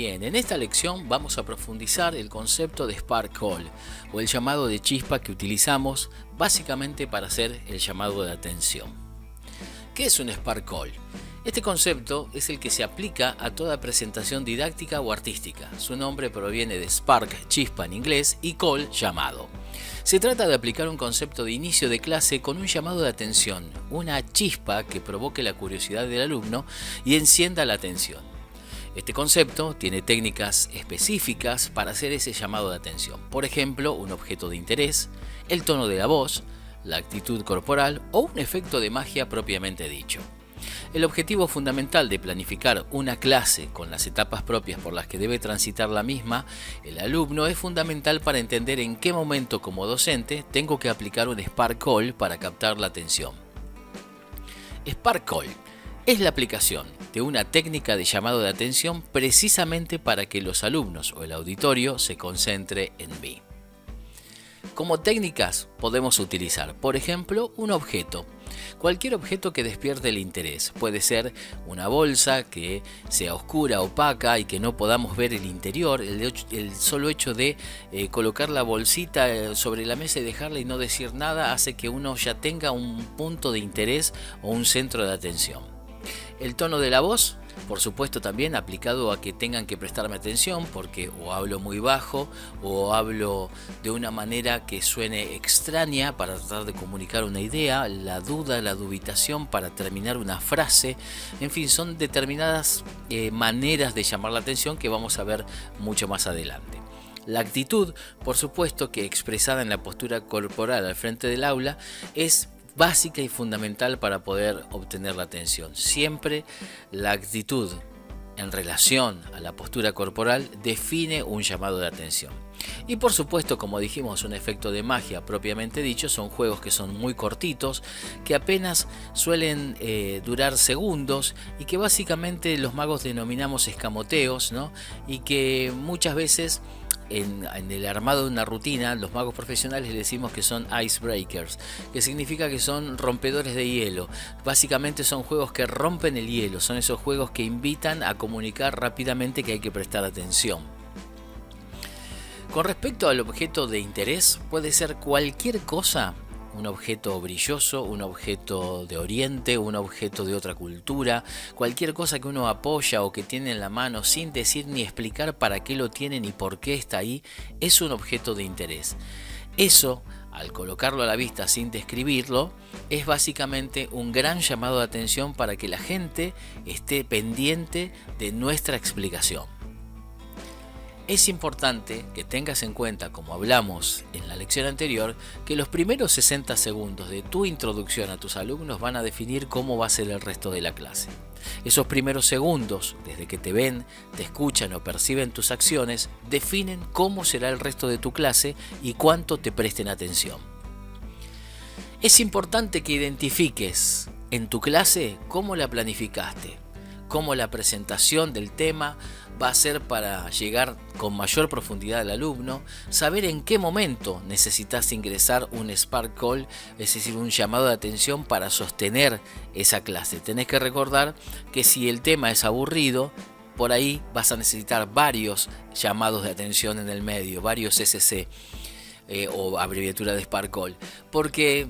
Bien, en esta lección vamos a profundizar el concepto de Spark Call o el llamado de chispa que utilizamos básicamente para hacer el llamado de atención. ¿Qué es un Spark Call? Este concepto es el que se aplica a toda presentación didáctica o artística. Su nombre proviene de Spark, chispa en inglés, y Call, llamado. Se trata de aplicar un concepto de inicio de clase con un llamado de atención, una chispa que provoque la curiosidad del alumno y encienda la atención. Este concepto tiene técnicas específicas para hacer ese llamado de atención. Por ejemplo, un objeto de interés, el tono de la voz, la actitud corporal o un efecto de magia propiamente dicho. El objetivo fundamental de planificar una clase con las etapas propias por las que debe transitar la misma, el alumno, es fundamental para entender en qué momento como docente tengo que aplicar un Spark Call para captar la atención. Spark Call es la aplicación de una técnica de llamado de atención precisamente para que los alumnos o el auditorio se concentre en mí. Como técnicas podemos utilizar, por ejemplo, un objeto. Cualquier objeto que despierte el interés. Puede ser una bolsa que sea oscura, opaca y que no podamos ver el interior. El solo hecho de colocar la bolsita sobre la mesa y dejarla y no decir nada hace que uno ya tenga un punto de interés o un centro de atención. El tono de la voz, por supuesto, también aplicado a que tengan que prestarme atención porque o hablo muy bajo o hablo de una manera que suene extraña para tratar de comunicar una idea, la duda, la dubitación para terminar una frase. En fin, son determinadas maneras de llamar la atención que vamos a ver mucho más adelante. La actitud, por supuesto, que expresada en la postura corporal al frente del aula es básica y fundamental para poder obtener la atención. Siempre la actitud en relación a la postura corporal define un llamado de atención. Y por supuesto, como dijimos, un efecto de magia propiamente dicho, son juegos que son muy cortitos, que apenas suelen durar segundos y que básicamente los magos denominamos escamoteos, ¿no? Y que muchas veces en el armado de una rutina, los magos profesionales le decimos que son icebreakers, que significa que son rompedores de hielo. Básicamente son juegos que rompen el hielo, son esos juegos que invitan a comunicar rápidamente que hay que prestar atención. Con respecto al objeto de interés, puede ser cualquier cosa. Un objeto brilloso, un objeto de Oriente, un objeto de otra cultura, cualquier cosa que uno apoya o que tiene en la mano sin decir ni explicar para qué lo tiene ni por qué está ahí, es un objeto de interés. Eso, al colocarlo a la vista sin describirlo, es básicamente un gran llamado de atención para que la gente esté pendiente de nuestra explicación. Es importante que tengas en cuenta, como hablamos en la lección anterior, que los primeros 60 segundos de tu introducción a tus alumnos van a definir cómo va a ser el resto de la clase. Esos primeros segundos, desde que te ven, te escuchan o perciben tus acciones, definen cómo será el resto de tu clase y cuánto te presten atención. Es importante que identifiques en tu clase cómo la planificaste, cómo la presentación del tema va a ser para llegar con mayor profundidad al alumno, saber en qué momento necesitas ingresar un Spark Call, es decir, un llamado de atención para sostener esa clase. Tenés que recordar que si el tema es aburrido, por ahí vas a necesitar varios llamados de atención en el medio, varios SC o abreviatura de Spark Call, porque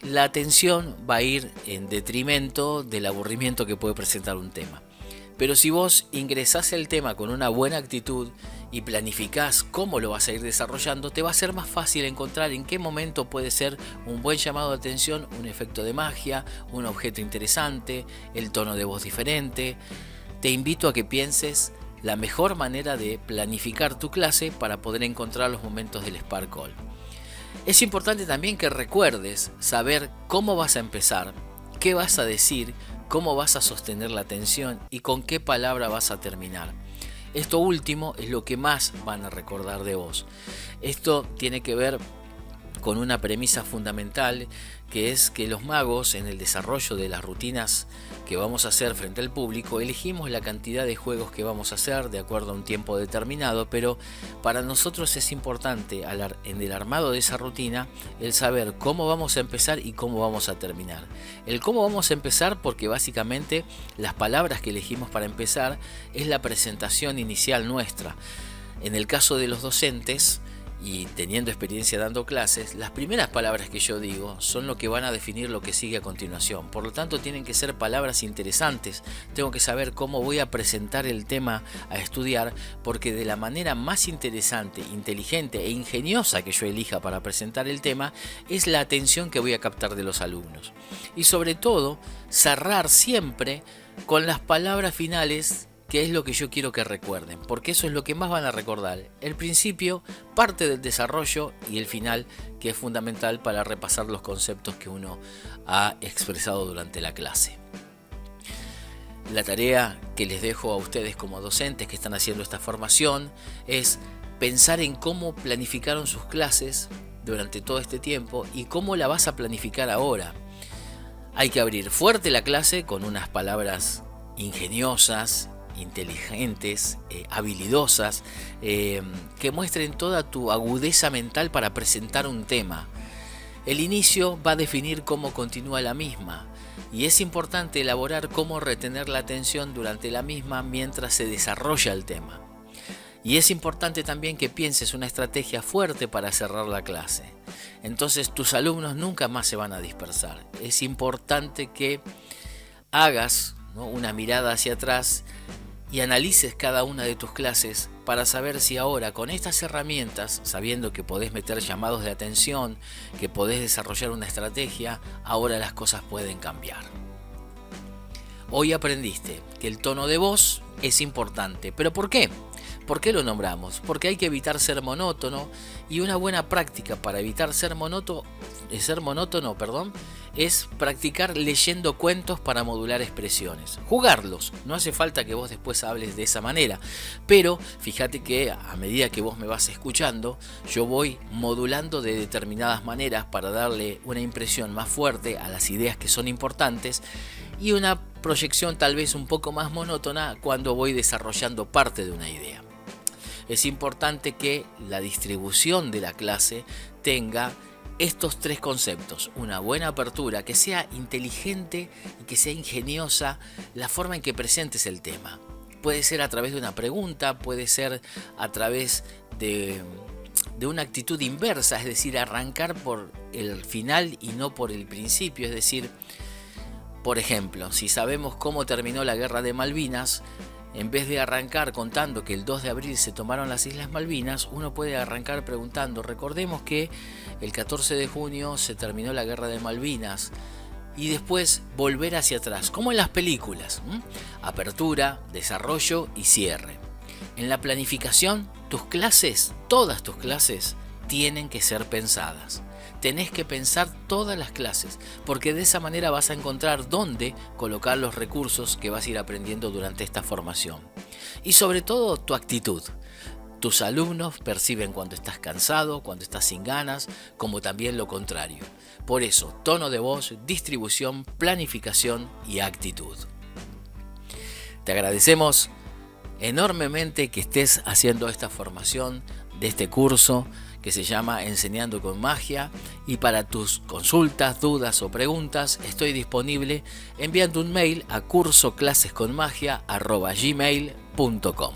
la atención va a ir en detrimento del aburrimiento que puede presentar un tema. Pero si vos ingresás el tema con una buena actitud y planificás cómo lo vas a ir desarrollando, te va a ser más fácil encontrar en qué momento puede ser un buen llamado de atención, un efecto de magia, un objeto interesante, el tono de voz diferente. Te invito a que pienses la mejor manera de planificar tu clase para poder encontrar los momentos del Spark Call. Es importante también que recuerdes saber cómo vas a empezar, qué vas a decir, cómo vas a sostener la atención y con qué palabra vas a terminar. Esto último es lo que más van a recordar de vos. Esto tiene que ver con una premisa fundamental que es que los magos, en el desarrollo de las rutinas que vamos a hacer frente al público, elegimos la cantidad de juegos que vamos a hacer de acuerdo a un tiempo determinado, pero para nosotros es importante en el armado de esa rutina el saber cómo vamos a empezar y cómo vamos a terminar. El cómo vamos a empezar porque básicamente las palabras que elegimos para empezar es la presentación inicial nuestra. En el caso de los docentes, y teniendo experiencia dando clases, las primeras palabras que yo digo son lo que van a definir lo que sigue a continuación. Por lo tanto, tienen que ser palabras interesantes. Tengo que saber cómo voy a presentar el tema a estudiar, porque de la manera más interesante, inteligente e ingeniosa que yo elija para presentar el tema, es la atención que voy a captar de los alumnos. Y sobre todo, cerrar siempre con las palabras finales, que es lo que yo quiero que recuerden, porque eso es lo que más van a recordar. El principio, parte del desarrollo, y el final, que es fundamental para repasar los conceptos que uno ha expresado durante la clase. La tarea que les dejo a ustedes como docentes que están haciendo esta formación es pensar en cómo planificaron sus clases durante todo este tiempo y cómo la vas a planificar ahora. Hay que abrir fuerte la clase con unas palabras ingeniosas, inteligentes, habilidosas, que muestren toda tu agudeza mental para presentar un tema. El inicio va a definir cómo continúa la misma, y es importante elaborar cómo retener la atención durante la misma mientras se desarrolla el tema. Y es importante también que pienses una estrategia fuerte para cerrar la clase. Entonces tus alumnos nunca más se van a dispersar. Es importante que hagas, ¿no?, una mirada hacia atrás y analices cada una de tus clases para saber si ahora con estas herramientas, sabiendo que podés meter llamados de atención, que podés desarrollar una estrategia, ahora las cosas pueden cambiar. Hoy aprendiste que el tono de voz es importante. ¿Pero por qué? ¿Por qué lo nombramos? Porque hay que evitar ser monótono, y una buena práctica para evitar ser monótono, es practicar leyendo cuentos para modular expresiones. Jugarlos, no hace falta que vos después hables de esa manera, pero fíjate que a medida que vos me vas escuchando, yo voy modulando de determinadas maneras para darle una impresión más fuerte a las ideas que son importantes y una proyección tal vez un poco más monótona cuando voy desarrollando parte de una idea. Es importante que la distribución de la clase tenga estos tres conceptos: una buena apertura, que sea inteligente y que sea ingeniosa la forma en que presentes el tema. Puede ser a través de una pregunta, puede ser a través de una actitud inversa, es decir, arrancar por el final y no por el principio. Es decir, por ejemplo, si sabemos cómo terminó la Guerra de Malvinas, en vez de arrancar contando que el 2 de abril se tomaron las Islas Malvinas, uno puede arrancar preguntando: recordemos que el 14 de junio se terminó la Guerra de Malvinas, y después volver hacia atrás, como en las películas. Apertura, desarrollo y cierre. En la planificación, tus clases, todas tus clases, tienen que ser pensadas. Tenés que pensar todas las clases, porque de esa manera vas a encontrar dónde colocar los recursos que vas a ir aprendiendo durante esta formación. Y sobre todo, tu actitud. Tus alumnos perciben cuando estás cansado, cuando estás sin ganas, como también lo contrario. Por eso, tono de voz, distribución, planificación y actitud. Te agradecemos enormemente que estés haciendo esta formación de este curso que se llama Enseñando con Magia, y para tus consultas, dudas o preguntas estoy disponible enviando un mail a cursoclasesconmagia@gmail.com.